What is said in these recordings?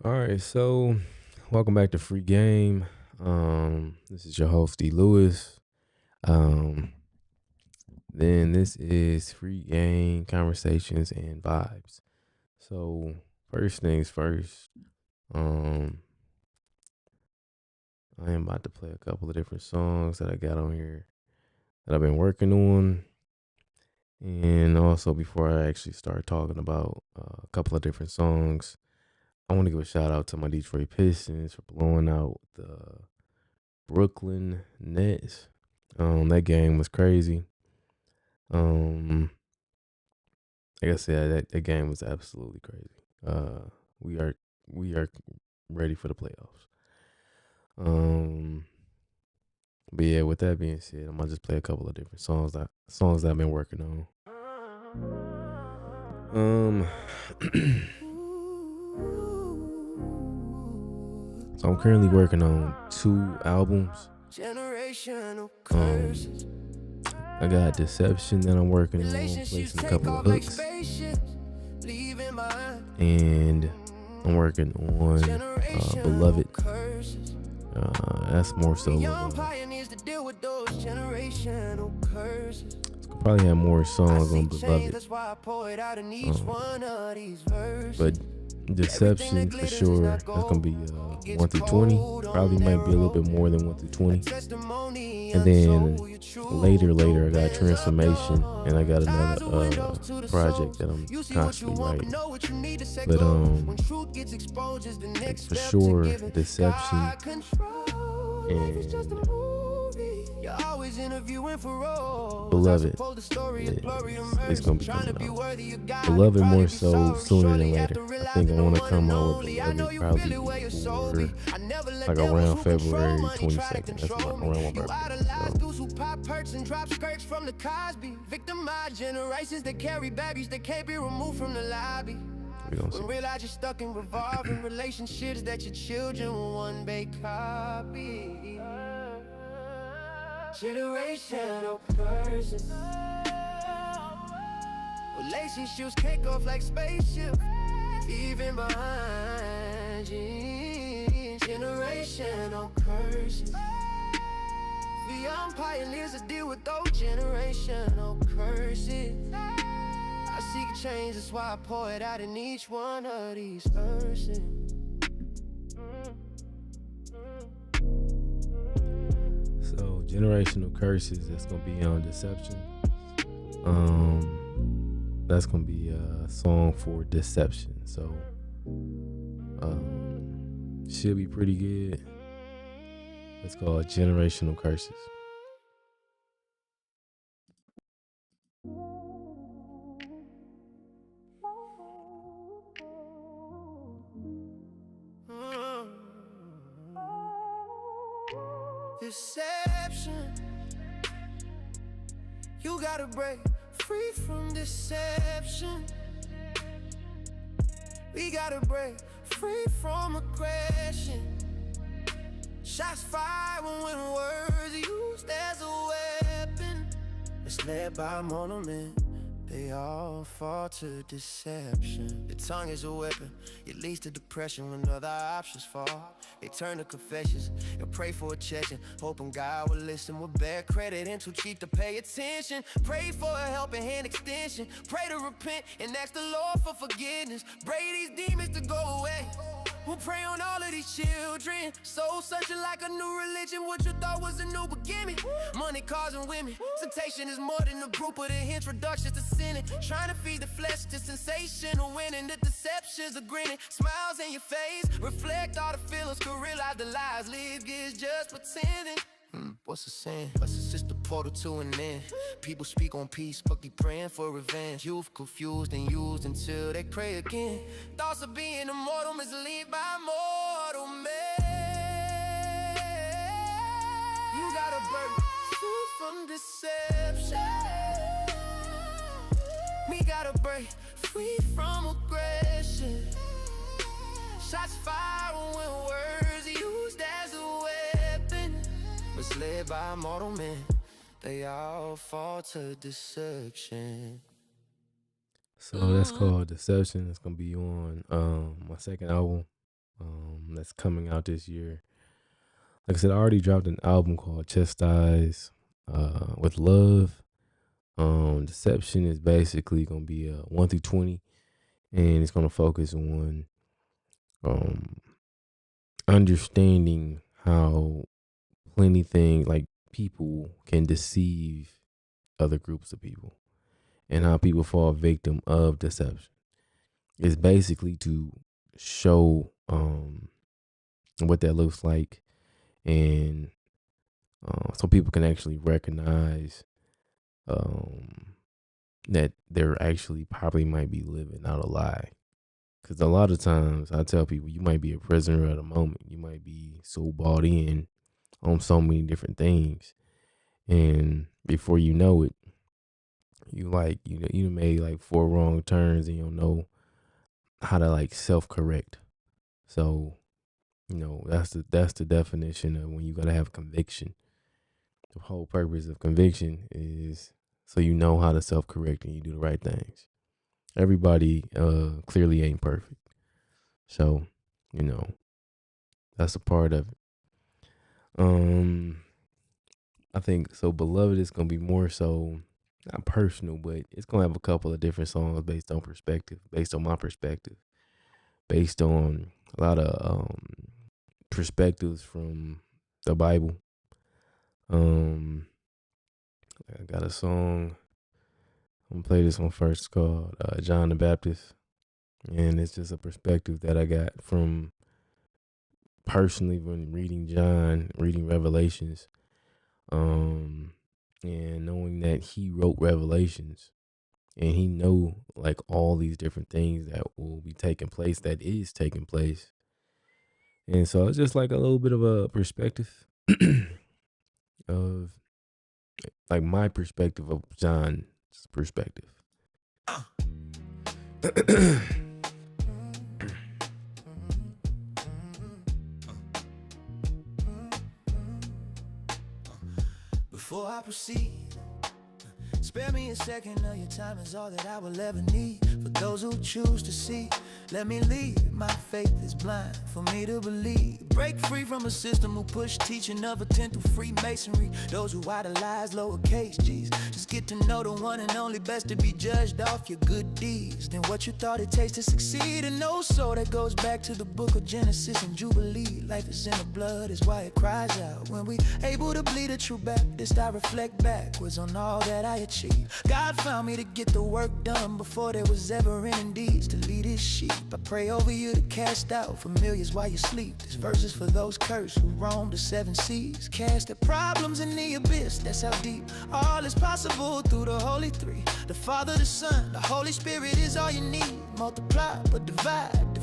All right, so welcome back to Free Game. This is your host D Lewis. Um, then this is Free Game Conversations and Vibes. So first things first, um, I am about to play a couple of different songs that I got on here that I've been working on, and also before I actually start talking about a couple of different songs, I want to give a shout out to my Detroit Pistons for blowing out the Brooklyn Nets. That game was crazy. Um, like I said, that game was absolutely crazy. We are ready for the playoffs. Um, but yeah, with that being said, I'm gonna just play a couple of different songs that I've been working on. Um, so I'm currently working on 2 albums. I got Deception that I'm working on, placing a couple of hooks, and I'm working on Beloved. That's more so. Probably have more songs on Beloved, but Deception for sure. That's gonna be 1 through 20. Probably might be a little bit more than 1 through 20. And then later I got Transformation, and I got another project that I'm constantly writing. But like for sure, Deception and Beloved is gonna be coming out. Beloved more so sooner than later. I think I want to come out with Beloved probably before, like around February 22nd. That's around my birthday. We gonna see. Realize you're stuck in revolving relationships that your children will one day copy. Generational curses. Relationships kick off like spaceships, even behind you. Generational curses. Beyond pioneers that deal with those generational curses. I seek change, that's why I pour it out in each one of these verses. So generational curses, that's gonna be on Deception. That's gonna be a song for Deception. So should be pretty good. It's called Generational Curses. Deception. You gotta break free from deception. We gotta break free from aggression. Shots fired when words used as a weapon. Misled by monument, they all fall to deception. The tongue is a weapon, it leads to depression when other options fall. They turn to confessions and pray for a check-in, hoping God will listen with bad credit and too cheap to pay attention. Pray for a helping hand extension, pray to repent and ask the Lord for forgiveness. Pray these demons to go away. We'll pray on all of these children. Soul searching like a new religion. What you thought was a new beginning. Money, cars, and women. Temptation is more than a group of the introductions to sinning. Trying to feed the flesh to sensation. Or winning the deceptions of grinning. Smiles in your face. Reflect all the feelings. Could realize the lies lived is just pretending. What's a sin? What's a sister portal to an end? People speak on peace, but be praying for revenge. Youth confused and used until they pray again. Thoughts of being immortal mislead by mortal men. You gotta break free from deception. We gotta break free from aggression. Shots fired when words used as a weapon. Misled by mortal men, they all fall to deception. So that's called Deception. It's gonna be on my second album. that's coming out this year. Like I said, I already dropped an album called Chastise with Love. Deception is basically gonna be 1 through 20, and it's gonna focus on um understanding how plenty things like people can deceive other groups of people and how people fall victim of deception. It's basically to show what that looks like, and so people can actually recognize um, that they're actually probably might be living out a lie. Because a lot of times I tell people you might be a prisoner at a moment. You might be so bought in on so many different things, and before you know it, you made like 4 wrong turns and you don't know how to like self correct. So that's the definition of when you gotta have conviction. The whole purpose of conviction is so you know how to self correct and you do the right things. Everybody clearly ain't perfect. So, you know, that's a part of it. I think so Beloved is gonna be more so not personal, but it's gonna have a couple of different songs based on perspective, based on my perspective, based on a lot of perspectives from the Bible. I got a song. I'm gonna play this one first. It's called John the Baptist, and it's just a perspective that I got from personally when reading John, reading Revelations, and knowing that he wrote Revelations, and he know like all these different things that will be taking place, that is taking place, and so it's just like a little bit of a perspective of like my perspective of John's perspective. Before I proceed, spare me a second of your time is all that I will ever need. For those who choose to see, let me lead. My faith is blind for me to believe. Break free from a system who push teaching of a tenth of Freemasonry. Those who idolize lowercase g's. Just get to know the one and only, best to be judged off your good deeds than what you thought it takes to succeed. And no soul that goes back to the book of Genesis and Jubilee. Life is in the blood, is why it cries out. When we able to bleed a true Baptist, I reflect backwards on all that I achieved. God found me to get the work done before there was ever any deeds to lead his sheep. I pray over you to cast out familiars while you sleep. This verse is for those cursed who roam the 7 seas. Cast their problems in the abyss, that's how deep. All is possible through the Holy Three. The Father, the Son, the Holy Spirit is all you need. Multiply, but divide to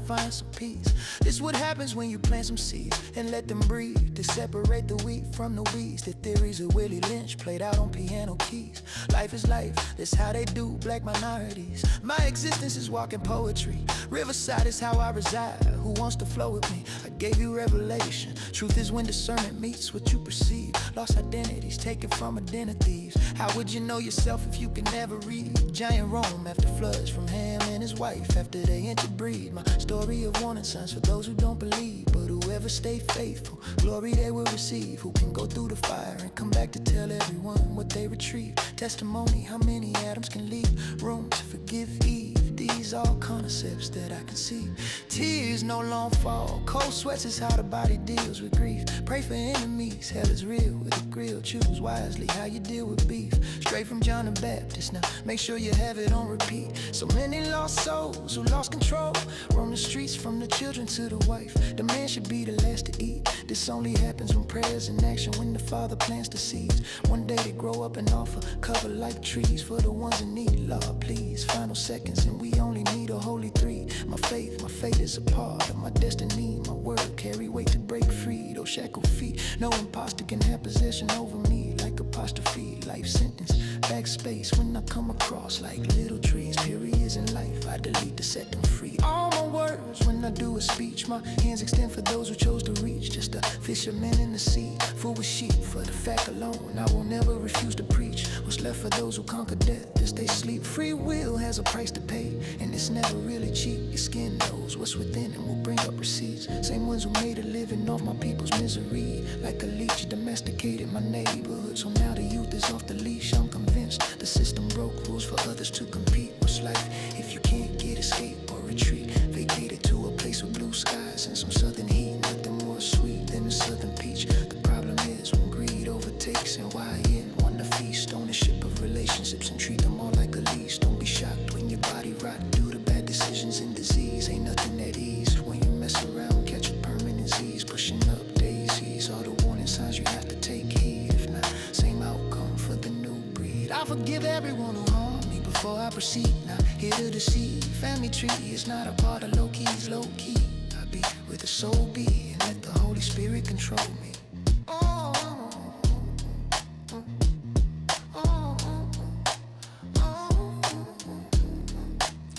find some peace. This what happens when you plant some seeds and let them breathe to separate the wheat from the weeds. The theories of Willie Lynch played out on piano keys. Life is life, that's how they do black minorities. My existence is walking poetry. Riverside is how I reside. Who wants to flow with me? I gave you revelation. Truth is when discernment meets what you perceive. Lost identities taken from a den of thieves. How would you know yourself if you can never read? Giant Rome after floods from Ham and his wife after they interbreed. My story of warning signs for those who don't believe, but whoever stay faithful, glory they will receive. Who can go through the fire and come back to tell everyone what they retrieve. Testimony, how many atoms can leave room to forgive Eve. These all concepts that I can see. Tears no long fall. Cold sweats is how the body deals with grief. Pray for enemies, hell is real with a grill. Choose wisely how you deal with beef. Straight from John the Baptist, now make sure you have it on repeat. So many lost souls who lost control. Roam the streets from the children to the wife. The man should be the last to eat. This only happens when prayers in action, when the Father plants the seeds. One day they grow up and offer cover like trees for the ones in need. Lord, please, final seconds and we only need a holy 3. My faith is a part of my destiny. My word carry weight to break free. Those shackled feet, no imposter can have possession over me. Like apostrophe, life sentence, backspace when I come across like little trees. Periods in life, I delete to set them free. All my words when I do a speech. My hands extend for those who chose to reach. Just a fisherman in the sea, full with sheep. For the fact alone, I will never refuse to preach. What's left for those who conquer death as they sleep. Free will has a price to pay, and it's never really cheap. Your skin knows what's within and will bring up receipts. Same ones who made a living off my people's misery. Like a leech, domesticated my neighborhood. So now the youth is off the leash. I'm convinced the system broke rules for others to compete. What's life if you can't get escape or retreat? Vacated to a place with blue skies and some southern heat. Nothing more sweet than a southern peach. The problem is when greed overtakes and why in want to feast. Ownership of relationships and treat them all like a lease. Don't be shocked when your body rot due to bad decisions and disease. Ain't nothing at ease when you mess around, catch a permanent disease. Pushing up daisies, all the warning signs you have to take heed. If not, same outcome for the new breed. I forgive everyone who harmed me before I proceed. Not here to deceive. Family tree is not a part of low keys, low key. I be with the soul be and let the Holy Spirit control me.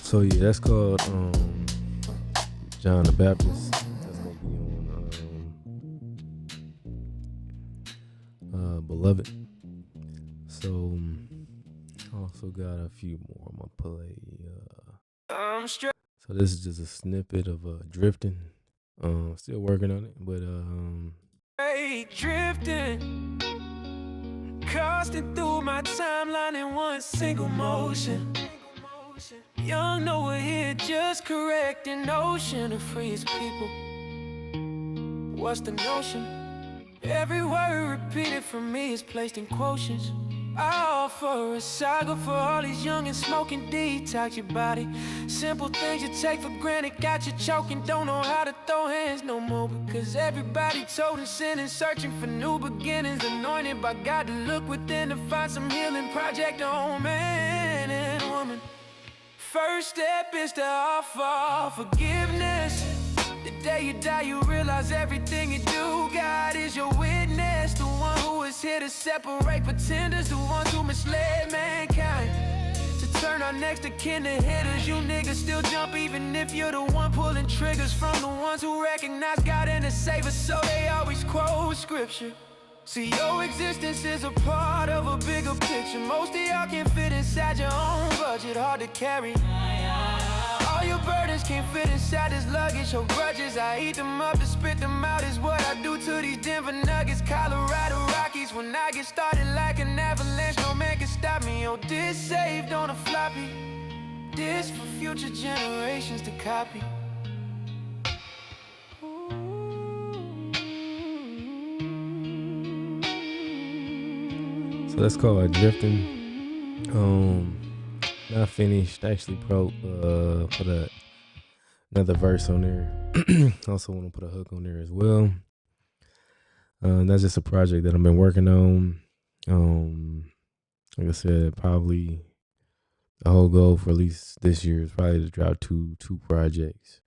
So yeah, that's called John the Baptist. That's gonna be on Beloved. So I also got a few more I'm gonna play. So this is just a snippet of Drifting. Still working on it, but Drifting, casting through my timeline in one single motion. Young Noah here, just correcting notion to free his people. What's the notion? Every word repeated from me is placed in quotients. I offer a saga for all these young and smoking. Detox your body. Simple things you take for granted got you choking. Don't know how to throw hands no more because everybody told in sin and searching for new beginnings. Anointed by God to look within to find some healing. Project on man and woman. First step is to offer forgiveness. The day you die, you realize everything you do, God is your witness. The one who is here to separate pretenders, the ones who misled mankind. To turn our next of kin to hitters, you niggas still jump even if you're the one pulling triggers. From the ones who recognize God and the Savior, so they always quote scripture. See, your existence is a part of a bigger picture. Most of y'all can fit inside your own budget, hard to carry. All your burdens can't fit inside this luggage. Your grudges, I eat them up to spit them out is what I do to these Denver Nuggets. Colorado Rockies, when I get started like an avalanche, no man can stop me. Oh, this saved on a floppy. This for future generations to copy. so that's called Drifting. Not finished. Actually, put another verse on there. Also want to put a hook on there as well. That's just a project that I've been working on. Like I said, probably the whole goal for at least this year is probably to drop two projects.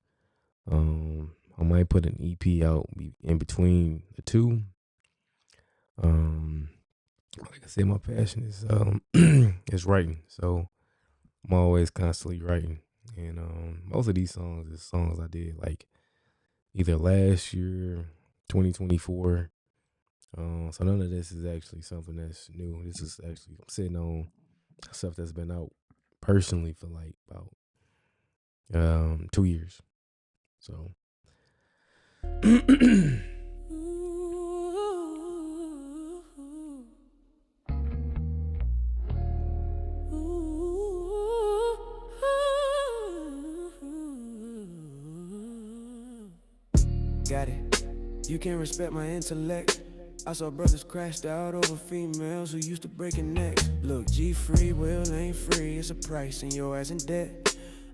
I might put an EP out in between the two. Like I said, my passion is is writing, so I'm always constantly writing. And most of these songs is songs I did like either last year, 2024. So none of this is actually something that's new. This is actually I'm sitting on stuff that's been out personally for like about 2 years. So Got it. You can respect my intellect. I saw brothers crashed out over females who used to breaking necks. Look, G free will ain't free, it's a price and your ass in debt.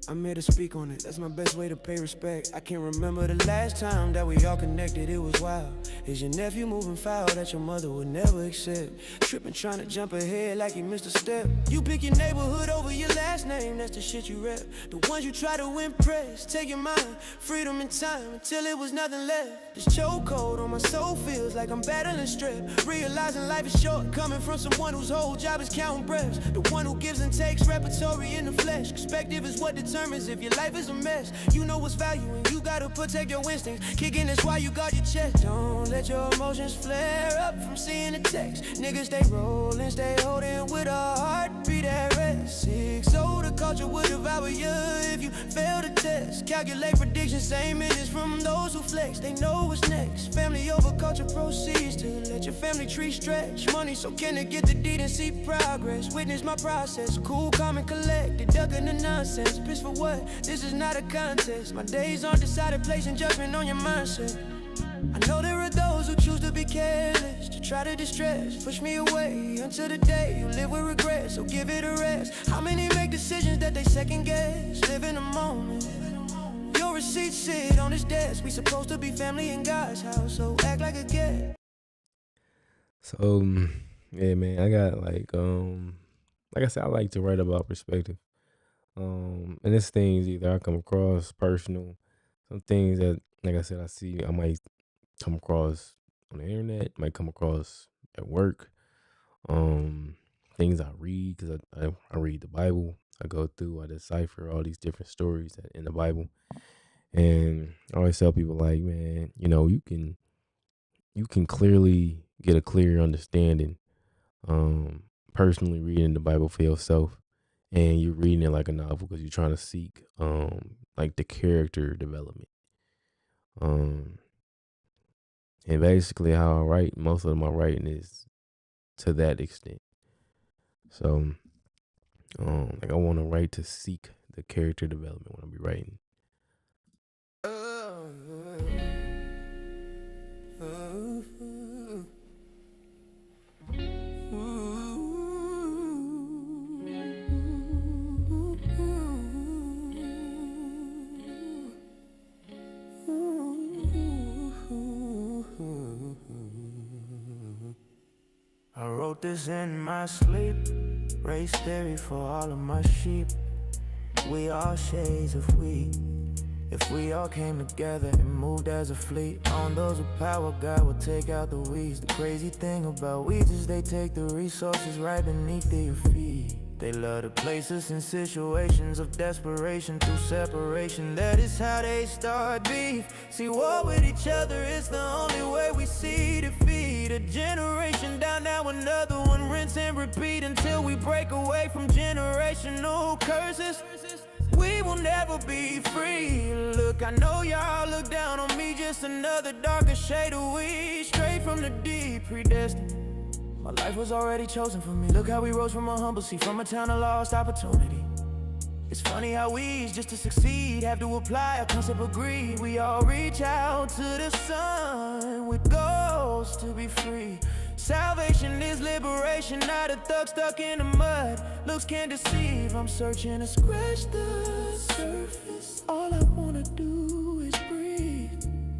I'm here to speak on it, that's my best way to pay respect. I can't remember the last time that we all connected, it was wild. Is your nephew moving foul that your mother would never accept? Tripping trying to jump ahead like he missed a step. You pick your neighborhood over your last name, that's the shit you rep. The ones you try to impress, take your mind, freedom and time until it was nothing left. This chokehold on my soul feels like I'm battling strep. Realizing life is short, coming from someone whose whole job is counting breaths. The one who gives and takes repertory in the flesh. Perspective is what determines if your life is a mess. You know what's value and you gotta protect your instincts. Kicking is why you guard your chest. Don't let your emotions flare up from seeing the text. Niggas stay rolling, stay holding with a heartbeat at rest. 6-0, the culture would devour you if you fail the test. Calculate predictions, same images from those who flex. They know what's next. Family over culture proceeds to let your family tree stretch. Money so can it get the deed and see progress. Witness my process, cool, calm and collected. Ducking the nonsense, piss for what? This is not a contest. My days aren't decided, placing judgment on your mindset. I know there are those who choose to be careless, to try to distress, push me away until the day you live with regret, so give it a rest. How many make decisions that they second guess? Live in the moment. Your receipts sit on his desk. We supposed to be family in God's house, so act like a guest. So yeah, man, I got like I said, I like to write about perspective. And it's things either I come across personal, some things that, like I said, I see I might come across on the internet, might come across at work. Um, Things I read because I read the Bible. I go through, I decipher all these different stories in the Bible, and I always tell people like, man, you can clearly get a clear understanding, um, personally reading the Bible for yourself, and you're reading it like a novel because you're trying to seek, like the character development. Um, and basically how I write, most of my writing is to that extent. So, like I want to write to seek the character development when I be writing. I wrote this in my sleep. Race theory for all of my sheep. We all shades of we. If we all came together and moved as a fleet, on those with power, God will take out the weeds. The crazy thing about weeds is they take the resources right beneath their feet. They love to place us in situations of desperation through separation. That is how they start beef. See, war with each other is the only way we see defeat. A generation down, now another one, rinse and repeat until we break away from generational curses. We will never be free. Look, I know y'all look down on me, just another darker shade of weed. Straight from the deep, predestined. My life was already chosen for me. Look how we rose from a humble seat, from a town of lost opportunity. It's funny how we, just to succeed, have to apply a concept of greed. We all reach out to the sun with goals to be free. Salvation is liberation, not a thug stuck in the mud. Looks can't deceive, I'm searching to scratch the surface. All I wanna do is breathe.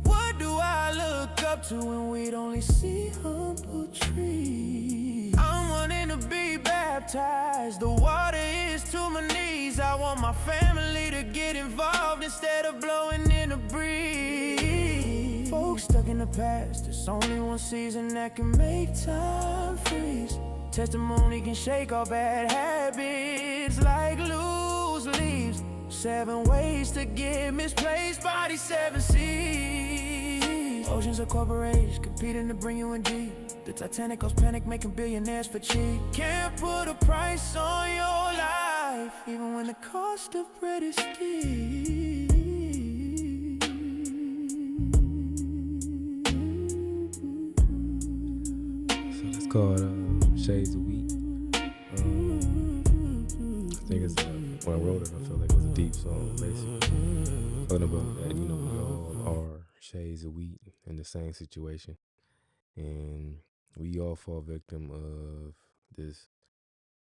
What do I look up to when we'd only see humble trees? I'm wanting to be baptized, the water is to my knees. I want my family to get involved instead of blowing in the breeze. Folks stuck in the past, there's only one season that can make time freeze. Testimony can shake all bad habits like loose leaves. 7 ways to get misplaced by these 7 seas. Oceans of corporations competing to bring you in deep. The Titanic caused panic, making billionaires for cheap. Can't put a price on your life, even when the cost of bread is steep. So it's called Shades of Wheat. I think it's when I wrote it, I felt like it was a deep song, basically talking about that. We all are shades of wheat in the same situation, and we all fall victim of this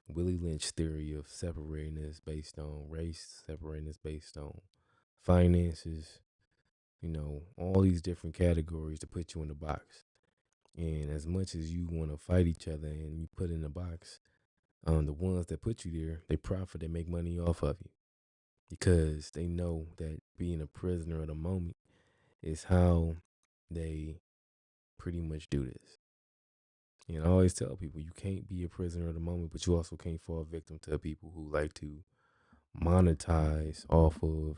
Willie Lynch theory of separating us based on race, separating us based on finances, all these different categories to put you in the box. And as much as you want to fight each other and you put in the box, the ones that put you there, they profit, they make money off of you because they know that being a prisoner of the moment is how they pretty much do this. And I always tell people you can't be a prisoner of the moment, but you also can't fall victim to people who like to monetize off of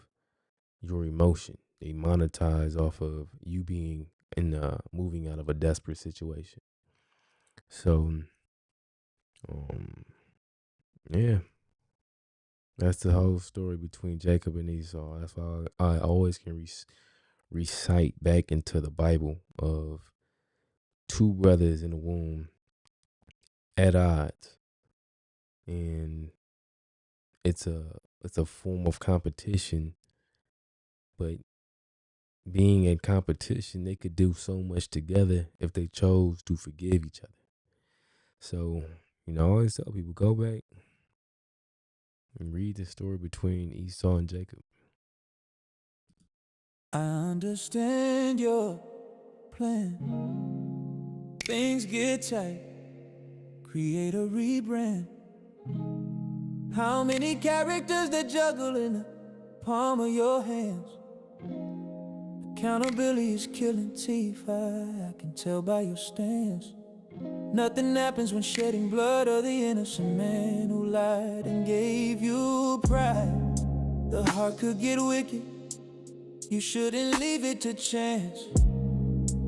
your emotion. They monetize off of you being in moving out of a desperate situation. So, um, yeah, that's the whole story between Jacob and Esau. That's why I always can recite back into the Bible of two brothers in the womb at odds, and it's a form of competition. But being in competition, they could do so much together if they chose to forgive each other. So, I always tell people, go back and read the story between Esau and Jacob. I understand your plan. Things get tight. Create a rebrand. How many characters that juggle in the palm of your hands? Accountability is killing teeth. I can tell by your stance. Nothing happens when shedding blood of the innocent man who lied and gave you pride. The heart could get wicked. You shouldn't leave it to chance.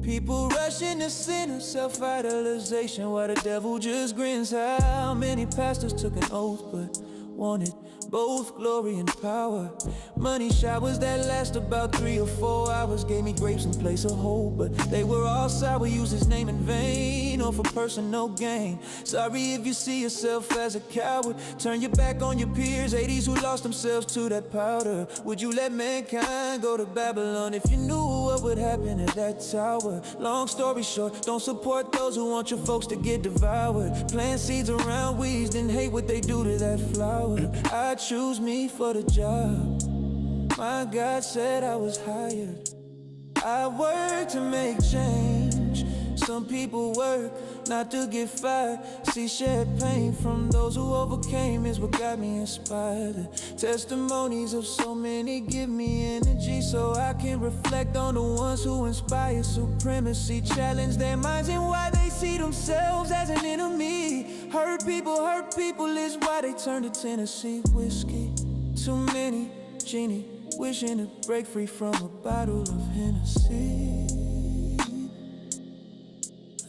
People rush into sin and self-idolization while the devil just grins. How many pastors took an oath but wanted both glory and power? Money showers that last about 3 or 4 hours gave me grapes in place of hope, but they were all sour. Use his name in vain or for personal gain. Sorry if you see yourself as a coward. Turn your back on your peers, 80s who lost themselves to that powder. Would you let mankind go to Babylon if you knew what would happen at that tower? Long story short, don't support those who want your folks to get devoured. Plant seeds around weeds, then hate what they do to that flower. I choose me for the job. My God said I was hired. I work to make change. Some people work not to get fired. See, shared pain from those who overcame is what got me inspired. The testimonies of so many give me energy so I can reflect on the ones who inspire supremacy. Challenge their minds and why they see themselves as an enemy. Hurt people is why they turn to Tennessee whiskey. Too many genie wishing to break free from a bottle of Hennessy.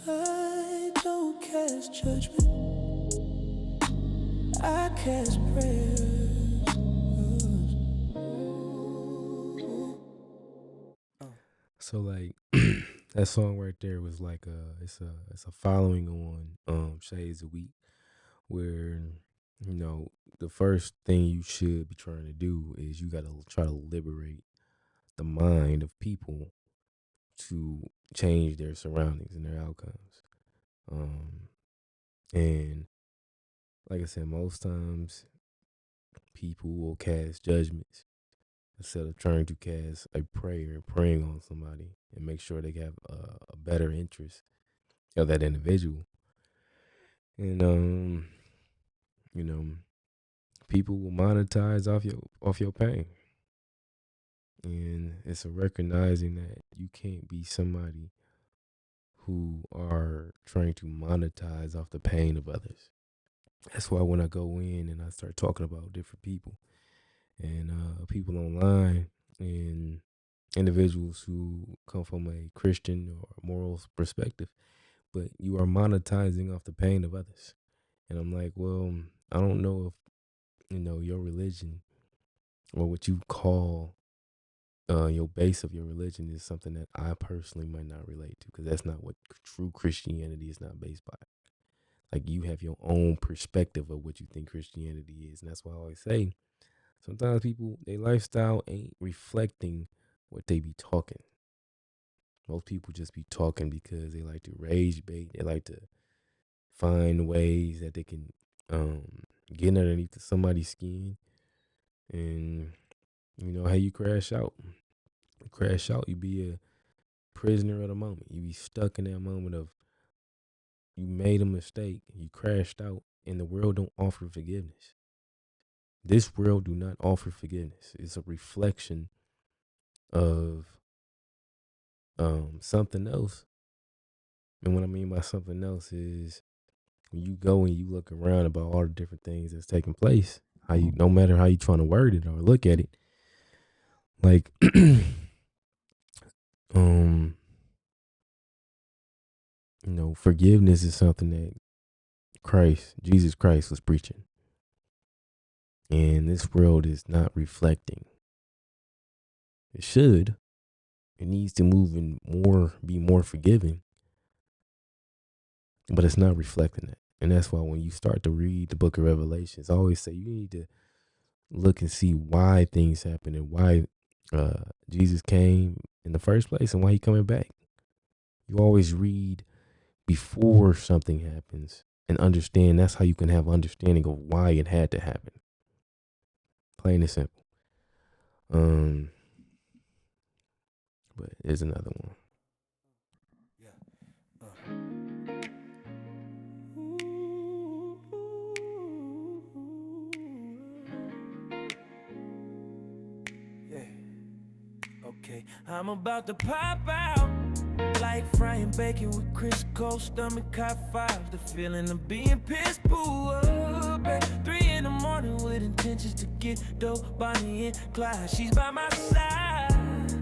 I don't cast judgment, I cast prayers. So like that song right there was like it's a following on Shades of Wheat, where the first thing you should be trying to do is you got to try to liberate the mind of people to change their surroundings and their outcomes. Um, and like I said, most times people will cast judgments instead of trying to cast a prayer, praying on somebody and make sure they have a better interest of that individual. And you know, people will monetize off your pain. And it's a recognizing that you can't be somebody who are trying to monetize off the pain of others. That's why when I go in and I start talking about different people and people online and individuals who come from a Christian or moral perspective, but you are monetizing off the pain of others. And I'm like, well, I don't know if your religion or what you call your base of your religion is something that I personally might not relate to, because that's not what true Christianity is not based by. Like, you have your own perspective of what you think Christianity is. And that's why I always say sometimes people, their lifestyle ain't reflecting what they be talking. Most people just be talking because they like to rage bait. They like to find ways that they can get underneath somebody's skin. And how you crash out. You crash out, you be a prisoner of the moment. You be stuck in that moment of you made a mistake, you crashed out, and the world don't offer forgiveness. This world do not offer forgiveness. It's a reflection of something else. And what I mean by something else is when you go and you look around about all the different things that's taking place, no matter how you trying to word it or look at it, like forgiveness is something that Jesus Christ was preaching. And this world is not reflecting. It should. It needs to move and be more forgiving. But it's not reflecting that. And that's why when you start to read the book of Revelations, I always say you need to look and see why things happen and why Jesus came in the first place and why he coming back. You always read before something happens and understand. That's how you can have understanding of why it had to happen. Plain and simple. But here's another one. Okay, I'm about to pop out like frying bacon with Crisco, stomach high five. The feeling of being pissed boo up at 3 in the morning with intentions to get dope, Bonnie and Clyde. She's by my side.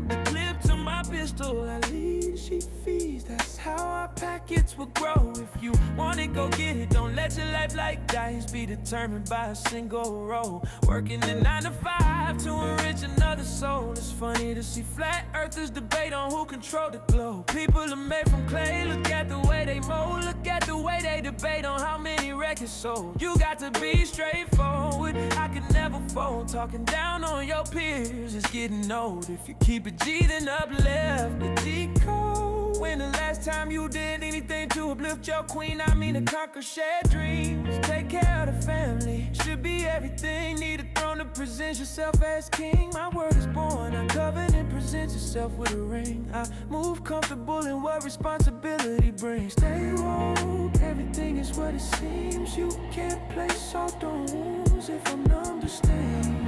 The clip to my pistol, I lead, she feeds. That's how our packets will grow. If you want it, go get it. Don't let your life like dice be determined by a single role. Working the 9 to 5 to enrich another soul. It's funny to see flat earthers debate on who control the globe. People are made from clay. Look at the way they mold. Look at the way they debate on how many records sold. You got to be straightforward. I could never fold. Talking down on your peers is getting old. If you keep it G, then uplift the decode. When the last time you did anything to uplift your queen? I mean to conquer shared dreams. Take care of the family. Should be everything. Need a throne to present yourself as king. My word is born. I covenant presents yourself with a ring. I move comfortable in what responsibility brings. Stay woke. Everything is what it seems. You can't place salt on wounds if I'm numb to stain.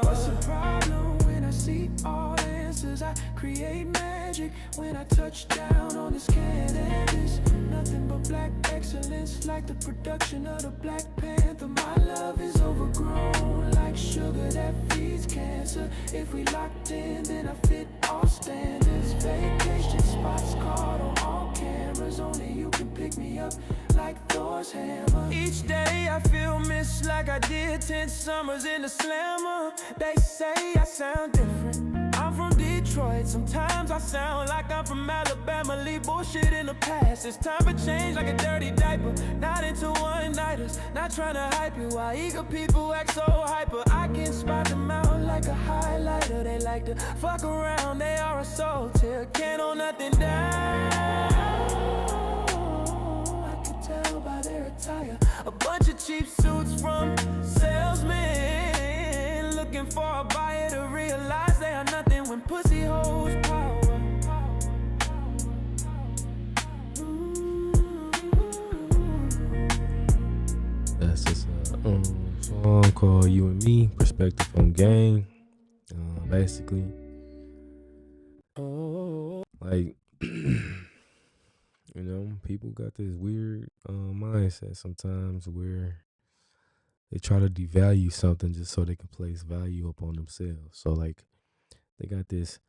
What's the problem when I see all answers? I create magic when I touch down on this canvas. Nothing but black excellence, like the production of the Black Panther. My love is overgrown, like sugar that feeds cancer. If we locked in, then I fit all standards. Vacation spots caught on all cameras. Only you can pick me up like Thor's hammer. Each day I feel missed like I did 10 summers in the slammer. They say I sound different. I'm from Detroit. Sometimes I sound like I'm from Alabama. Leave bullshit in the past. It's time for change like a dirty diaper. Not into one-nighters. Not trying to hype you. Why eager people act so hyper? I can spot them out like a highlighter. They like to fuck around. They are a soul till can't hold nothing down. Tell by their attire. A bunch of cheap suits from salesmen looking for a buyer to realize they are nothing when pussy holds power. That's just a song called You and Me, Perspective on Game. Basically, like people got this weird mindset sometimes where they try to devalue something just so they can place value upon themselves. So like they got this,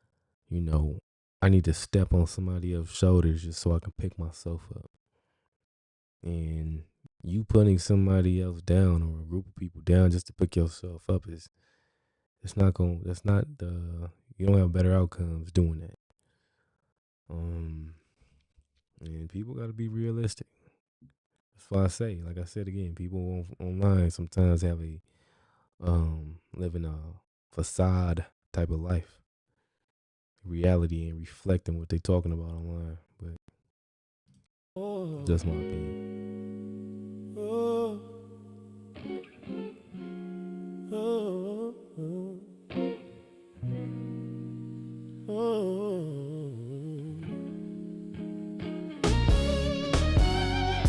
I need to step on somebody else's shoulders just so I can pick myself up. And you putting somebody else down or a group of people down just to pick yourself up you don't have better outcomes doing that. And people got to be realistic. That's why I say, like I said again, people online sometimes have living a facade type of life, reality, and reflecting what they're talking about online. But just my opinion.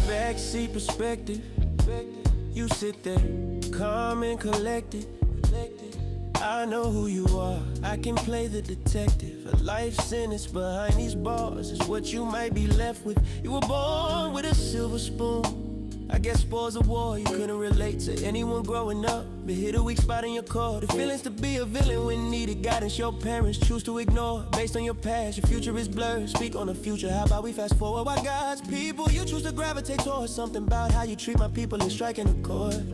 Backseat perspective. You sit there, calm and collected. I know who you are, I can play the detective. A life sentence behind these bars is what you might be left with. You were born with a silver spoon. I guess spoils of war, you couldn't relate to anyone growing up, but hit a weak spot in your core. The feelings to be a villain when needed guidance your parents choose to ignore. Based on your past, your future is blurred. Speak on the future, how about we fast forward? Why God's people you choose to gravitate towards? Something about how you treat my people is striking a chord.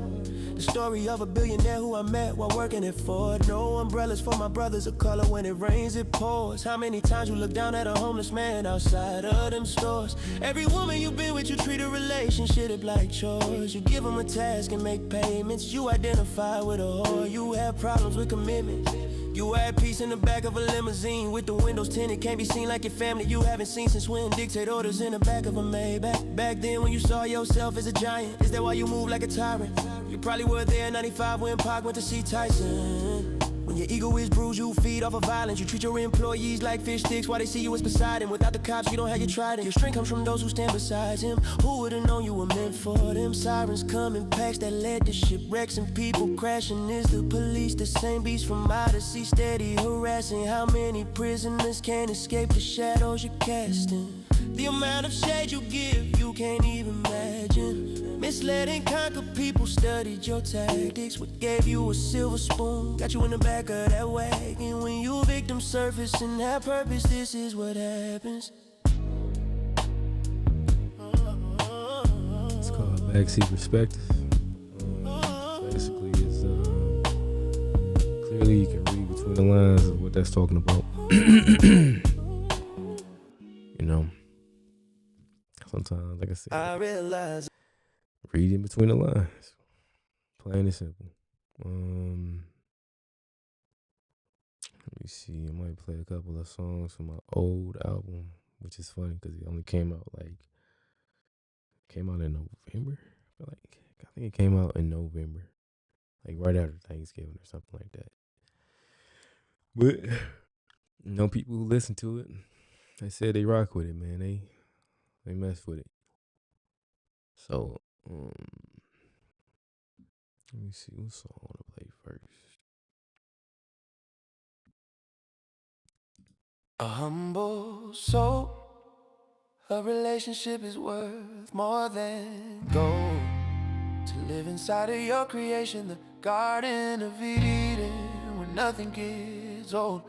The story of a billionaire who I met while working at Ford. No umbrellas for my brothers of color, when it rains it pours. How many times you look down at a homeless man outside of them stores? Every woman you've been with, you treat a relationship like chores. You give them a task and make payments. You identify with a whore. You have problems with commitment. You at peace in the back of a limousine with the windows tinted. Can't be seen like your family you haven't seen since when dictate orders in the back of a Maybach. Back then when you saw yourself as a giant, is that why you move like a tyrant? You probably were there in 95 when Pac went to see Tyson. When your ego is bruised, you feed off of violence. You treat your employees like fish sticks while they see you as beside him. Without the cops, you don't have your trident. Your strength comes from those who stand beside him. Who would've known you were meant for them? Sirens come in packs that led to shipwrecks and people crashing. Is the police the same beast from Odyssey, steady harassing? How many prisoners can't escape the shadows you're casting? The amount of shade you give, you can't even imagine. Misled and conquered people studied your tactics. What gave you a silver spoon got you in the back of that wagon. When you victim surface and have purpose, this is what happens. It's called Backseat Perspective. Basically, it's clearly you can read between the lines of what that's talking about. You know, sometimes, like I said, I realize reading between the lines, plain and simple. Let me see. I might play a couple of songs from my old album, which is funny because it only came out in November. I think it came out in November, like right after Thanksgiving or something like that. But people who listen to it, they said they rock with it, man. They mess with it. So let me see what song I want to play first. a humble soul, a relationship is worth more than gold. To live inside of your creation, the Garden of Eden, where nothing gets old.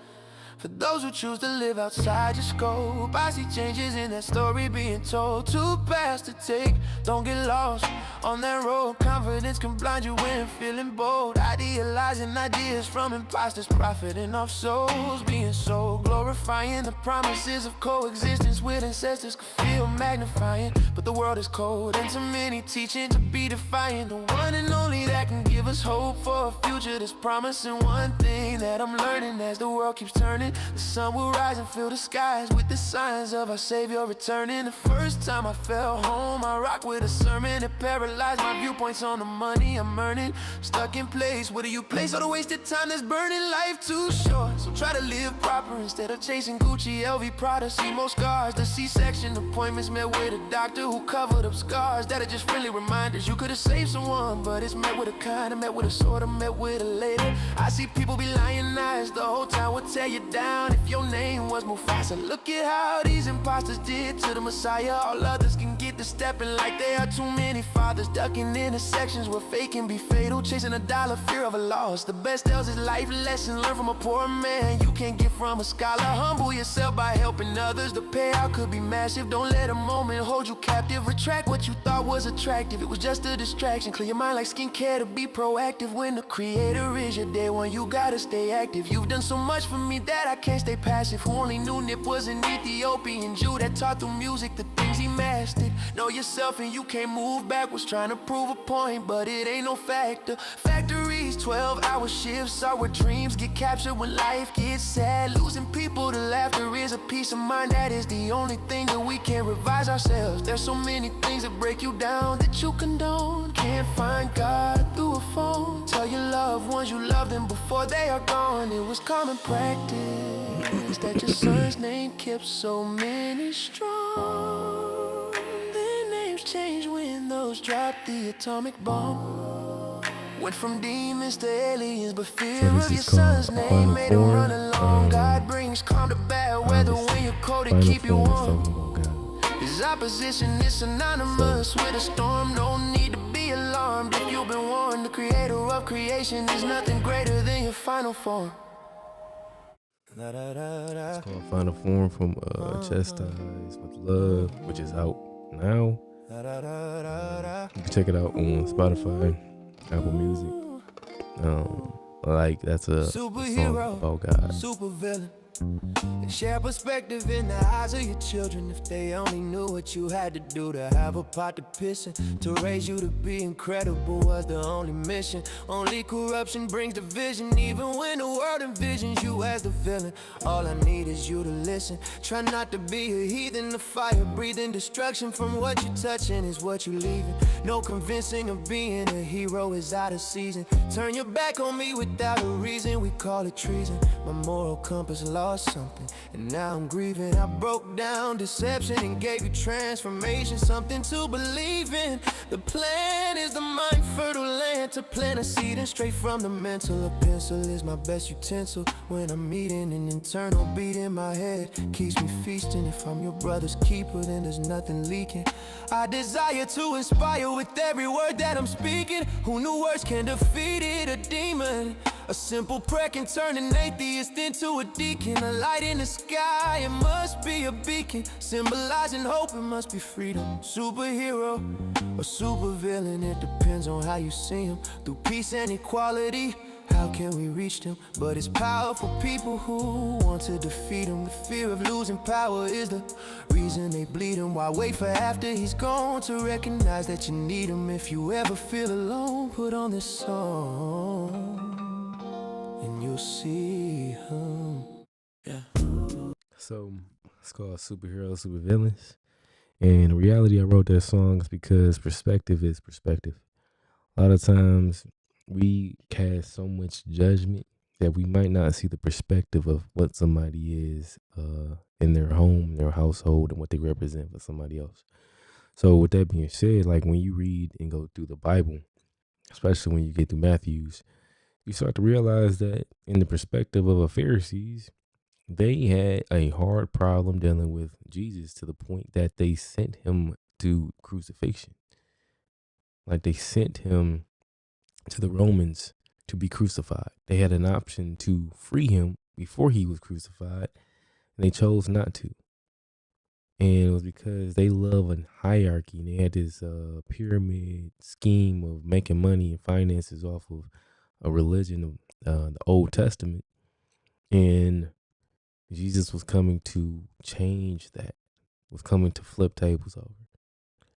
For those who choose to live outside your scope, I see changes in that story being told. Too fast to take, don't get lost on that road. Confidence can blind you when feeling bold. Idealizing ideas from imposters, profiting off souls. Being so glorifying the promises of coexistence with ancestors could feel magnifying. But the world is cold and too many teaching to be defiant. The one and only that can give us hope for a future that's promising. One thing that I'm learning as the world keeps turning, the sun will rise and fill the skies with the signs of our Savior returning. The first time I felt home, I rocked with a sermon that paralyzed my viewpoints on the money I'm earning. Stuck in place, where do you place all the wasted time that's burning? Life too short, so try to live proper instead of chasing Gucci, LV, Prada. See more scars, the C-section appointments met with a doctor who covered up scars that are just friendly reminders. You could have saved someone, but it's met with a kind, met with a sort of, met with a later. I see people be lionized, the whole town would tear you down if your name was Mufasa. Look at how these imposters did to the Messiah. All others can get to stepping like there are too many fathers. Ducking intersections where fake can be fatal. Chasing a dollar, fear of a loss. The best else is life lesson learned from a poor man. You can't get from a scholar. Humble yourself by helping others. The payout could be massive. Don't let a moment hold you captive. Retract what you thought was attractive. It was just a distraction. Clear your mind like skincare to be proactive. When the creator is your day one, you gotta stay active. You've done so much for me that I can't stay passive. Who only knew Nip was an Ethiopian Jew that taught through music the things he mastered. Know yourself and you can't move backwards, trying to prove a point, but it ain't no factor. Factories, 12-hour shifts are where dreams get captured when life gets sad. Losing people to laughter is a peace of mind. That is the only thing that we can revise ourselves. There's so many things that break you down that you condone. Can't find God through a phone. Tell your loved ones you love them before they are gone. It was common practice that your son's name kept so many strong. Their names changed when those dropped the atomic bomb. Went from demons to aliens, but fear So this of your is called son's A name Final made him run Form. along. God brings calm to bad weather when you're cold and Final keep you Form is warm. talking about God. His opposition is synonymous with a storm. No need to be alarmed if you've been warned. The creator of creation is nothing greater than your final form. It's called Final Form from Chastised with Love, which is out now. You can check it out on Spotify, Apple Music. Like that's a song about God. Super villain. Share perspective in the eyes of your children. If they only knew what you had to do to have a pot to piss in, to raise you to be incredible was the only mission. Only corruption brings division, even when the world envisions you as the villain. All I need is you to listen. Try not to be a heathen. The fire breathing destruction from what you're touching is what you're leaving. No convincing of being a hero is out of season. Turn your back on me without a reason, we call it treason. My moral compass lost something, and now I'm grieving. I broke down deception and gave you transformation, something to believe in. The plan is the mind fertile land to plant a seed, and straight from the mental. A pencil is my best utensil when I'm eating. An internal beat in my head keeps me feasting. If I'm your brother's keeper, then there's nothing leaking. I desire to inspire with every word that I'm speaking. Who knew words can defeat it? A demon. A simple prayer can turn an atheist into a deacon. A light in the sky, it must be a beacon, symbolizing hope, it must be freedom. Superhero or supervillain, it depends on how you see him. Through peace and equality, how can we reach them? But it's powerful people who want to defeat him. The fear of losing power is the reason they bleed him. Why wait for after he's gone to recognize that you need him? If you ever feel alone, put on this song and you'll see him. Yeah. So it's called Superhero, Supervillains. And the reality I wrote that song is because perspective is perspective. A lot of times we cast so much judgment that we might not see the perspective of what somebody is in their home, their household, and what they represent for somebody else. So with that being said, like when you read and go through the Bible, especially when you get through Matthews, you start to realize that in the perspective of the Pharisees, they had a hard problem dealing with Jesus to the point that they sent him to crucifixion. Like they sent him to the Romans to be crucified. They had an option to free him before he was crucified, and they chose not to. And it was because they love a hierarchy, and they had this pyramid scheme of making money and finances off of a religion of the Old Testament. And Jesus was coming to change that, was coming to flip tables over.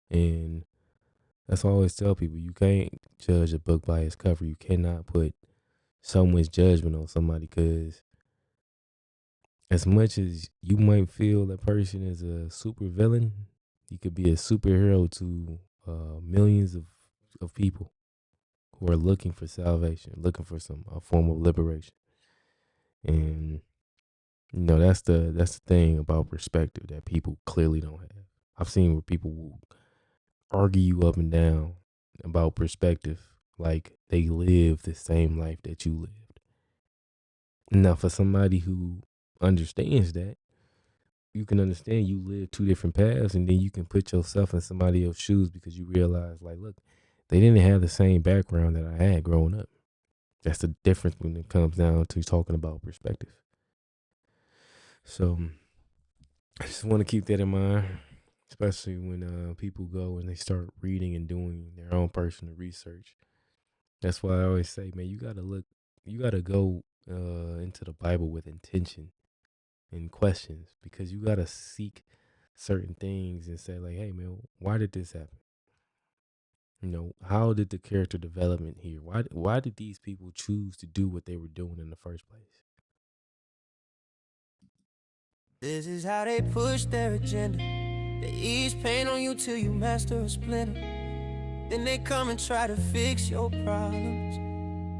And that's why I always tell people, you can't judge a book by its cover. You cannot put so much judgment on somebody, because as much as you might feel that person is a super villain, he could be a superhero to millions of people who are looking for salvation, looking for a form of liberation. And that's the thing about perspective that people clearly don't have. I've seen where people will argue you up and down about perspective like they live the same life that you lived. Now, for somebody who understands that, you can understand you live two different paths, and then you can put yourself in somebody else's shoes because you realize, like, look, they didn't have the same background that I had growing up. That's the difference when it comes down to talking about perspective. So I just want to keep that in mind, especially when people go and they start reading and doing their own personal research. That's why I always say, man, you got to go into the Bible with intention and questions, because you got to seek certain things and say, like, hey, man, why did this happen? How did the character development here? Why did these people choose to do what they were doing in the first place? This is how they push their agenda. They ease pain on you till you master a splinter. Then they come and try to fix your problems.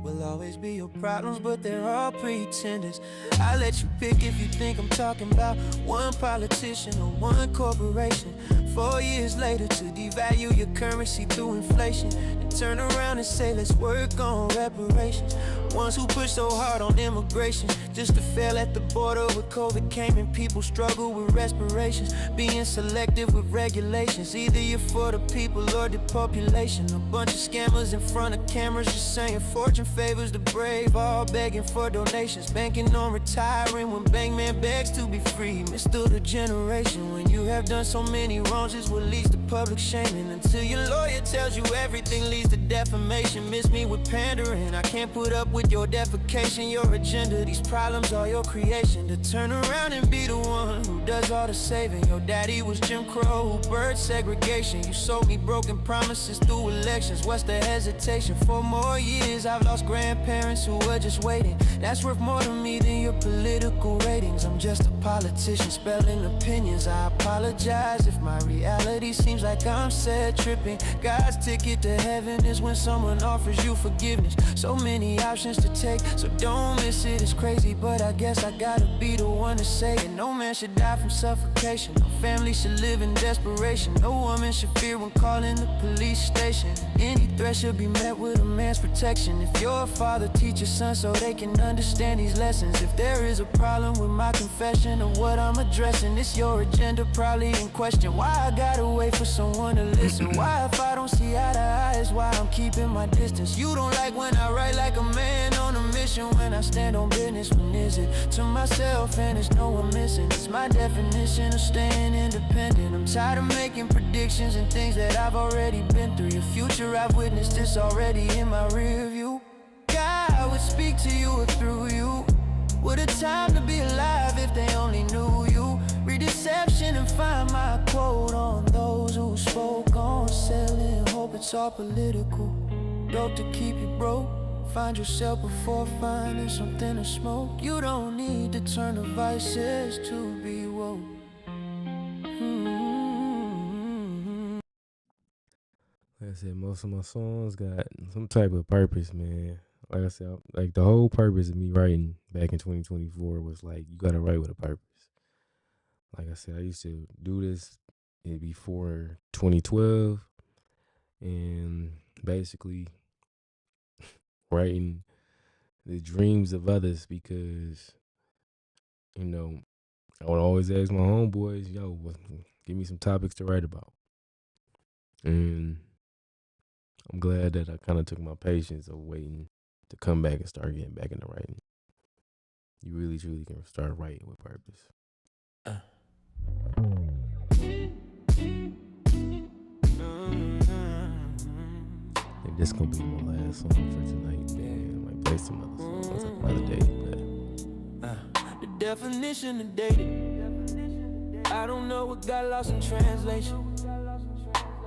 Will always be your problems, but they're all pretenders. I let you pick if you think I'm talking about one politician politician or one corporation. 4 years later to devalue your currency through inflation, and turn around and say let's work on reparations. Ones who push so hard on immigration just to fail at the border with COVID came and people struggle with respirations. Being selective with regulations, either you're for the people or the population. A bunch of scammers in front of cameras just saying fortune favors the brave, all begging for donations, banking on retiring when Bankman begs to be free. Mistook the generation when you have done so many wrongs is what leads to public shaming. Until your lawyer tells you everything leads to defamation. Miss me with pandering, I can't put up with your defecation, your agenda. These problems are your creation. To turn around and be the one who does all the saving. Your daddy was Jim Crow who birthed segregation. You sold me broken promises through elections. What's the hesitation? 4 more years I've lost grandparents who were just waiting. That's worth more to me than your political ratings. I'm just a politician spelling opinions. I apologize if my reality seems like I'm sad tripping. God's ticket to heaven is when someone offers you forgiveness. So many options to take, so don't miss it. It's crazy, but I guess I gotta be the one to say it. No man should die from suffocation. No family should live in desperation. No woman should fear when calling the police station. Any threat should be met with a man's protection. If you're a father, teach your son so they can understand these lessons. If there is a problem with my confession of what I'm addressing, it's your agenda probably in question. Why I gotta wait for someone to listen? Why if I don't see eye to eye is why I'm keeping my distance? You don't like when I write like a man on a mission. When I stand on business, when is it to myself and there's no one missing? It's my definition of staying independent. I'm tired of making predictions and things that I've already been through. Your future I've witnessed, it's already in my rear view. God would speak to you or through you. What a time to be alive if they only knew you. Read Deception and find my quote on those who spoke on selling hope. It's all political, dope to keep you broke. Find yourself before finding something to smoke. You don't need to turn to vices to be woke. Like I said, most of my songs got some type of purpose, man. Like I said, like the whole purpose of me writing back in 2024 was like, you gotta write with a purpose. Like I said, I used to do this before 2012, and basically writing the dreams of others because, you know, I would always ask my homeboys, yo, give me some topics to write about. And I'm glad that I kind of took my patience of waiting to come back and start getting back into writing. You really, truly can start writing with purpose. Like this gonna be my last song for tonight, man. I might play some other songs another day, but The definition of dating, I don't know what got lost in translation.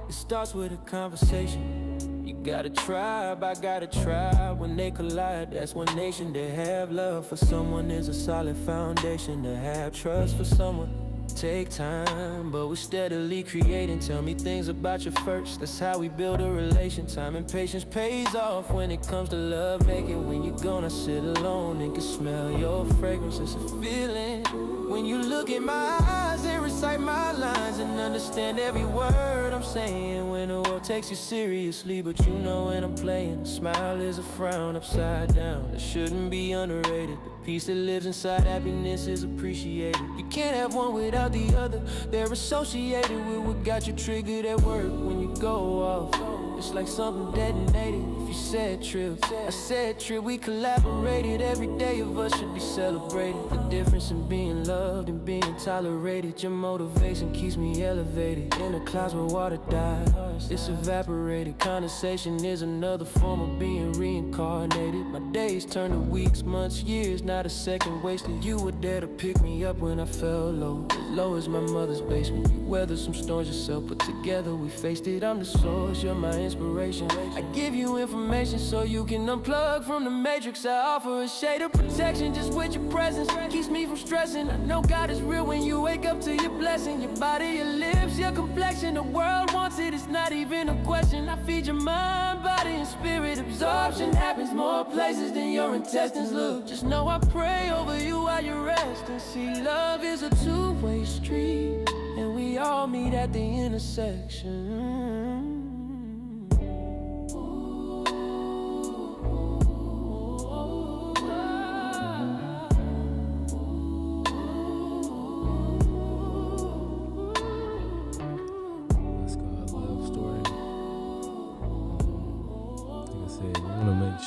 It starts with a conversation. You got a tribe, I got a tribe. When they collide, that's one nation. To have love for someone is a solid foundation. To have trust for someone take time, but we're steadily creating. Tell me things about you first, that's how we build a relation. Time and patience pays off when it comes to love making. When you're gonna sit alone and can smell your fragrance, it's a feeling. When you look in my eyes and recite my lines and understand every word I'm saying. When the world takes you seriously, but you know when I'm playing. A smile is a frown upside down, that shouldn't be underrated. The peace that lives inside happiness is appreciated. You can't have one without the other. They're associated with what got you triggered at work. When you go off, it's like something detonated. If you said trip, I said trip. We collaborated, every day of us should be celebrated. The difference in being loved and being tolerated. Your motivation keeps me elevated. In the clouds where water dies, it's evaporated. Condensation is another form of being reincarnated. My days turn to weeks, months, years, not a second wasted. You were there to pick me up when I fell low. As low as my mother's basement. You weathered some storms yourself, but together we faced it. I'm the source, you're my inspiration. I give you information so you can unplug from the matrix. I offer a shade of protection just with your presence. Keeps me from stressing. I know God is real when you wake up to your blessing. Your body, your lips, your complexion. The world wants it, it's not even a question. I feed your mind, body, and spirit. Absorption happens more places than your intestines look. Just know I pray over you while you rest. And see, love is a two-way street, and we all meet at the intersection.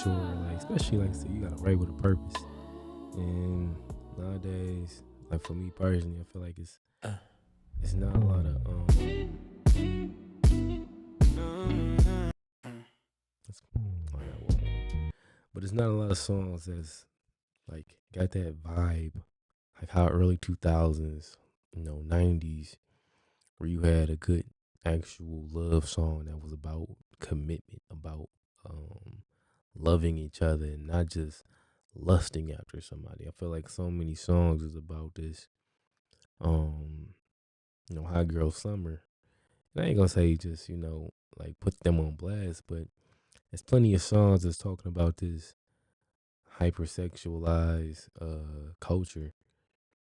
Sure, like especially like I said, you gotta write with a purpose. And nowadays, like for me personally, I feel like it's not a lot of but it's not a lot of songs that's like got that vibe, like how early 2000s, 90s, where you had a good actual love song that was about commitment, about loving each other and not just lusting after somebody. I feel like so many songs is about this, hot girl summer. And I ain't gonna say just, like put them on blast, but there's plenty of songs that's talking about this hypersexualized culture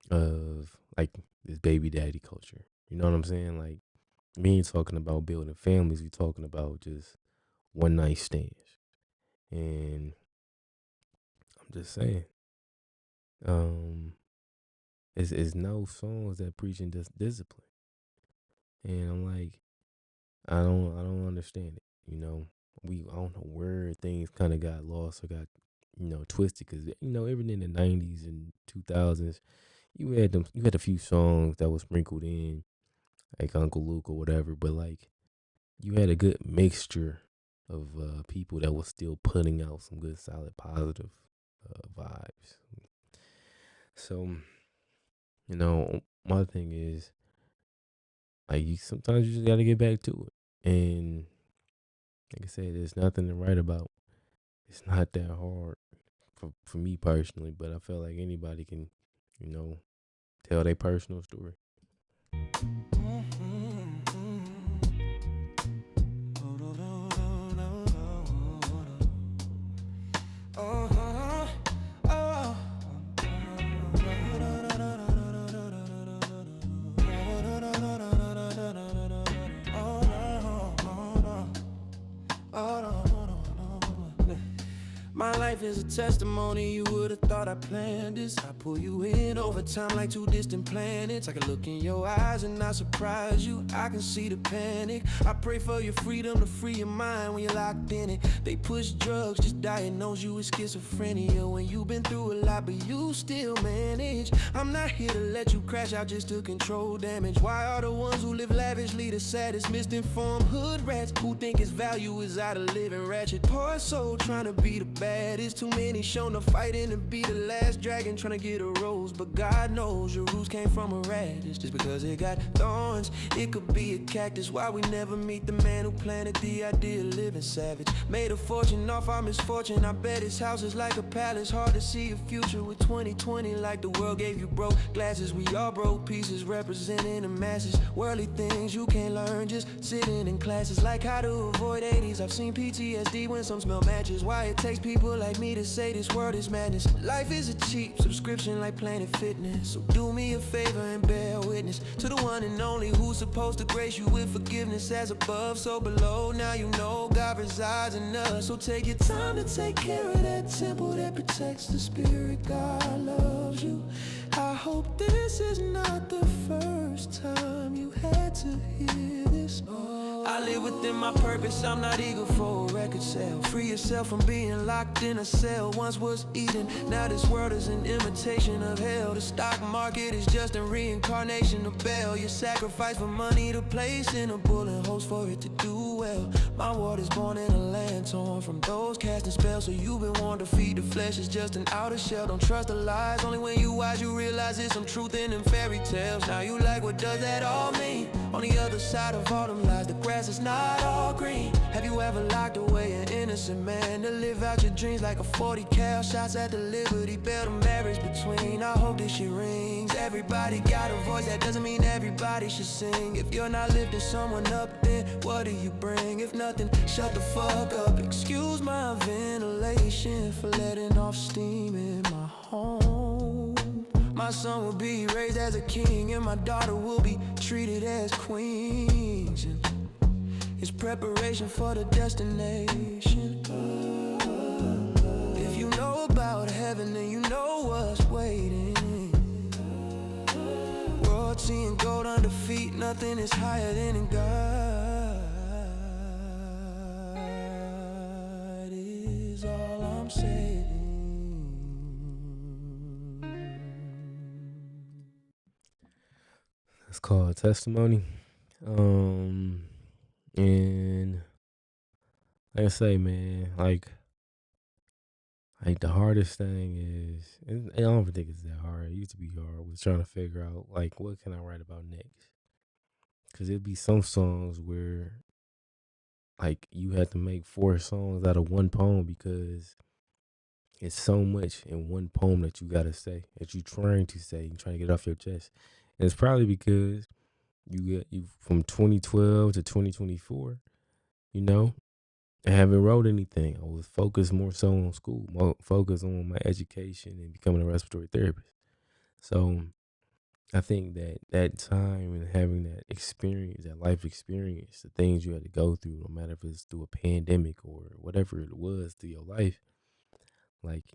of like this baby daddy culture. You know what I'm saying? Like we ain't talking about building families, we talking about just one night stands. And I'm just saying, it's no songs that preaching discipline, and I'm like, I don't understand it. I don't know where things kind of got lost or got twisted, because even in the '90s and 2000s, you had a few songs that was sprinkled in, like Uncle Luke or whatever, but like you had a good mixture of people that was still putting out some good, solid, positive vibes. So, my thing is, like, sometimes you just gotta get back to it. And like I said, there's nothing to write about. It's not that hard for me personally, but I feel like anybody can, tell their personal story. My life is a testimony, you would've thought I planned this. I pull you in over time like two distant planets. I can look in your eyes and not surprise you. I can see the panic. I pray for your freedom to free your mind when you're locked in it. They push drugs, just diagnose you with schizophrenia. When you've been through a lot, but you still manage. I'm not here to let you crash out just to control damage. Why are the ones who live lavishly the saddest? Misinformed hood rats who think his value is out of living ratchet. Poor soul trying to be the baddest. Too many shown to fighting to be the last dragon trying to get a rose. But God knows your roots came from a radish. Just because it got thorns, it could be a cactus. Why we never meet the man who planted the idea of living savage? Made a fortune off our misfortune. I bet his house is like a palace. Hard to see a future with 2020 like the world gave you broke glasses. We all broke pieces representing the masses. Worldly things you can't learn just sitting in classes. Like how to avoid 80s. I've seen PTSD when some smell matches. Why it takes people like me to say this world is madness. Life is a cheap subscription like Planet Fitness. So do me a favor and bear witness to the one and only who's supposed to grace you with forgiveness. As above, so below. Now you know God resides in us. So take your time to take care of that temple that protects the spirit. God loves you. I hope this is not the first time you had to hear this. I live within my purpose, I'm not eager for a record sale. Free yourself from being locked in a cell. Once was Eden, now this world is an imitation of hell. The stock market is just a reincarnation of Bell. You sacrifice for money to place in a bull and hopes for it to do well. My ward is born in a land torn from those casting spells. So you've been warned to feed the flesh, it's just an outer shell. Don't trust the lies, only when you wise you realize there's some truth in them fairy tales. Now you like, what does that all mean? On the other side of all them lies, the grass is not all green. Have you ever locked away an innocent man to live out your dreams like a 40 cal? Shots at the Liberty Bell, the marriage between. I hope this shit rings. Everybody got a voice, that doesn't mean everybody should sing. If you're not lifting someone up, then what do you bring? If nothing, shut the fuck up. Excuse my ventilation for letting off steam in my home. My son will be raised as a king, and my daughter will be treated as queens. And it's preparation for the destination. If you know about heaven, then you know what's waiting. Royalty and gold under feet, nothing is higher than in God. Is all I'm saying. It's called Testimony. And like I say, man, like the hardest thing is, and I don't think it's that hard. It used to be hard. Was trying to figure out like what can I write about next? Because it'd be some songs where like you had to make 4 songs out of one poem because it's so much in one poem that you gotta say, that you trying to say, and trying to get off your chest. And it's probably because you from 2012 to 2024, you know, I haven't wrote anything. I was focused more so on school, more focused on my education and becoming a respiratory therapist. So I think that that time and having that experience, that life experience, the things you had to go through, no matter if it's through a pandemic or whatever it was through your life, like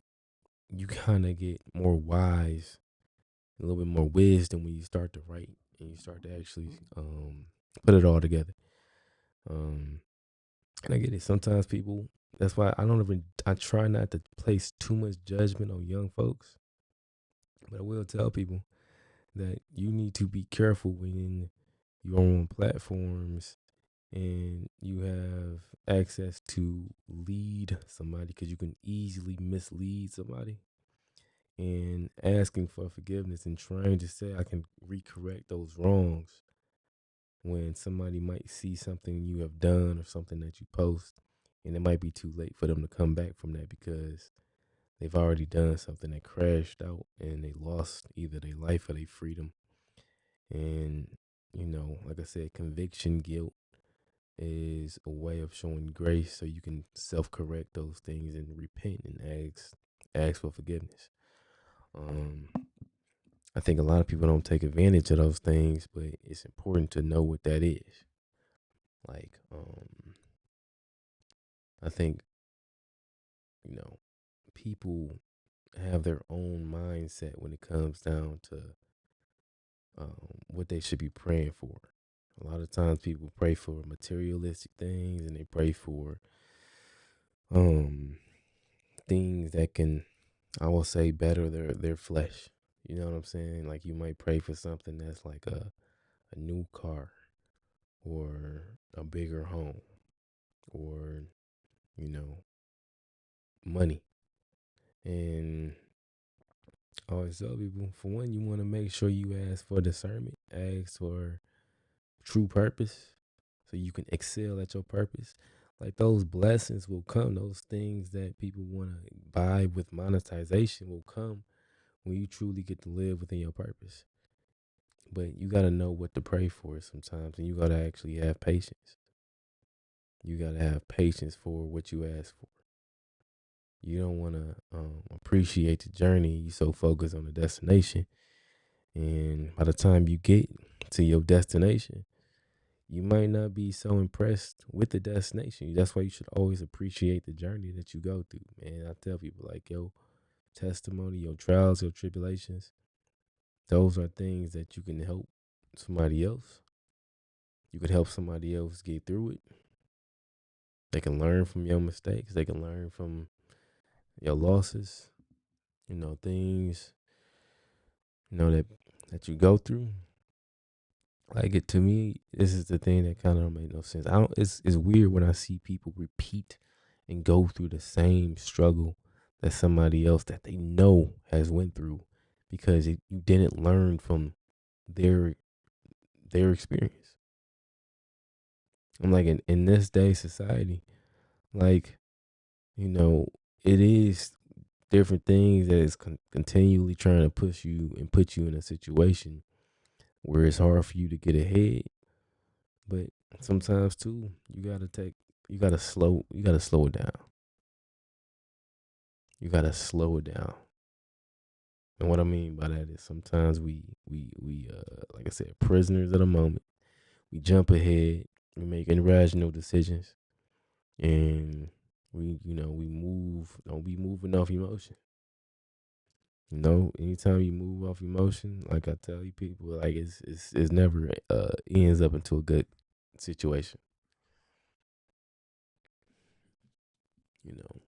you kind of get more wise, a little bit more wisdom when you start to write and you start to actually put it all together. Um, and I get it. Sometimes people, that's why I try not to place too much judgment on young folks, but I will tell people that you need to be careful when you're on platforms and you have access to lead somebody because you can easily mislead somebody, and asking for forgiveness and trying to say I can recorrect those wrongs when somebody might see something you have done or something that you post, and it might be too late for them to come back from that because they've already done something that crashed out and they lost either their life or their freedom. And, like I said, conviction guilt is a way of showing grace so you can self correct those things and repent and ask for forgiveness. Um, I think a lot of people don't take advantage of those things, but it's important to know what that is. Like, I think, you know, people have their own mindset when it comes down to what they should be praying for. A lot of times people pray for materialistic things and they pray for um, things that can, I will say, better their flesh. You know what I'm saying? Like you might pray for something that's like a new car or a bigger home or, you know, money. And I always tell people, for one, you want to make sure you ask for discernment, ask for true purpose so you can excel at your purpose. Like those blessings will come, those things that people want to buy with monetization will come when you truly get to live within your purpose. But you got to know what to pray for sometimes, and you got to actually have patience. You got to have patience for what you ask for. You don't want to appreciate the journey. You so focused on the destination, and by the time you get to your destination, you might not be so impressed with the destination. That's why you should always appreciate the journey that you go through. Man, I tell people like your testimony, your trials, your tribulations, those are things that you can help somebody else. You can help somebody else get through it. They can learn from your mistakes. They can learn from your losses. Things that you go through. Like it to me, this is the thing that kind of don't make no sense. I don't. It's weird when I see people repeat and go through the same struggle that somebody else that they know has went through because you didn't learn from their their experience. I'm like, in this day society, like, you know, it is different things that is continually trying to push you and put you in a situation where it's hard for you to get ahead. But sometimes too, you gotta slow it down. You gotta slow it down. And what I mean by that is sometimes we like I said, prisoners of the moment. We jump ahead, we make irrational decisions, and we move, don't be moving off emotion. Anytime you move off emotion, like I tell you people, like it's never ends up into a good situation. You know,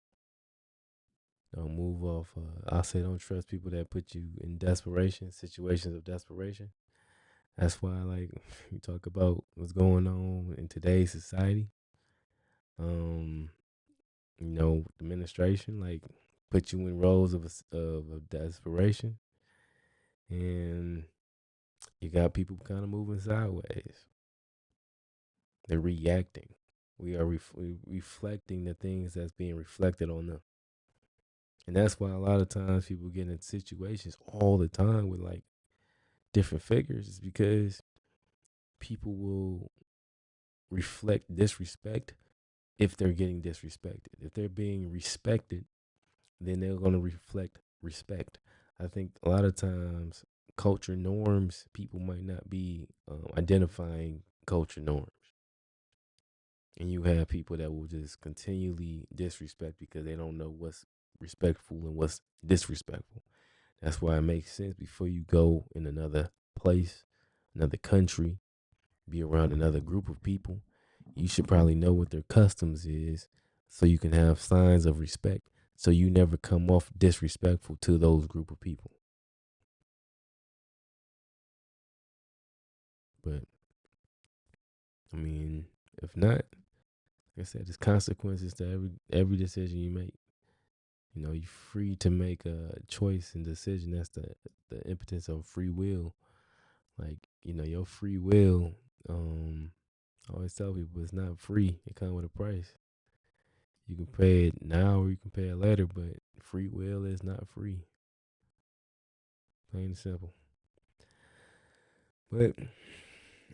don't move off. I say don't trust people that put you in desperation, situations of desperation. That's why, like, you talk about what's going on in today's society. Um, administration like put you in roles of desperation, and you got people kind of moving sideways. They're reacting. We are reflecting the things that's being reflected on them. And that's why a lot of times people get in situations all the time with like different figures, is because people will reflect disrespect if they're getting disrespected. If they're being respected, then they're going to reflect respect. I think a lot of times culture norms, people might not be identifying culture norms. And you have people that will just continually disrespect because they don't know what's respectful and what's disrespectful. That's why it makes sense before you go in another place, another country, be around another group of people, you should probably know what their customs is so you can have signs of respect so you never come off disrespectful to those group of people. But I mean, if not, like I said, there's consequences to every decision you make. You're free to make a choice and decision. That's the impotence of free will. Like, your free will, I always tell people it's not free. It comes with a price. You can pay it now or you can pay it later, but free will is not free. Plain and simple. But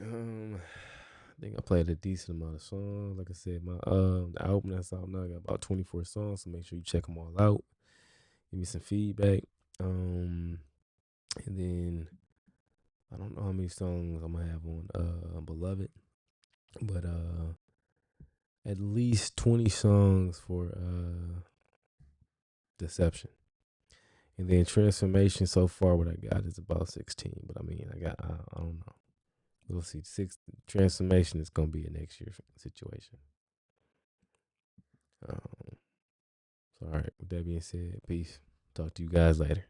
I think I played a decent amount of songs. Like I said, my the album that's out now got about 24 songs, so make sure you check them all out. Give me some feedback. And then I don't know how many songs I'm gonna have on Beloved, but at least 20 songs for Deception. And then Transformation so far what I got is about 16. But I mean I don't know. We'll see. Transformation is gonna be a next year situation. Um, so all right, with that being said, peace. Talk to you guys later.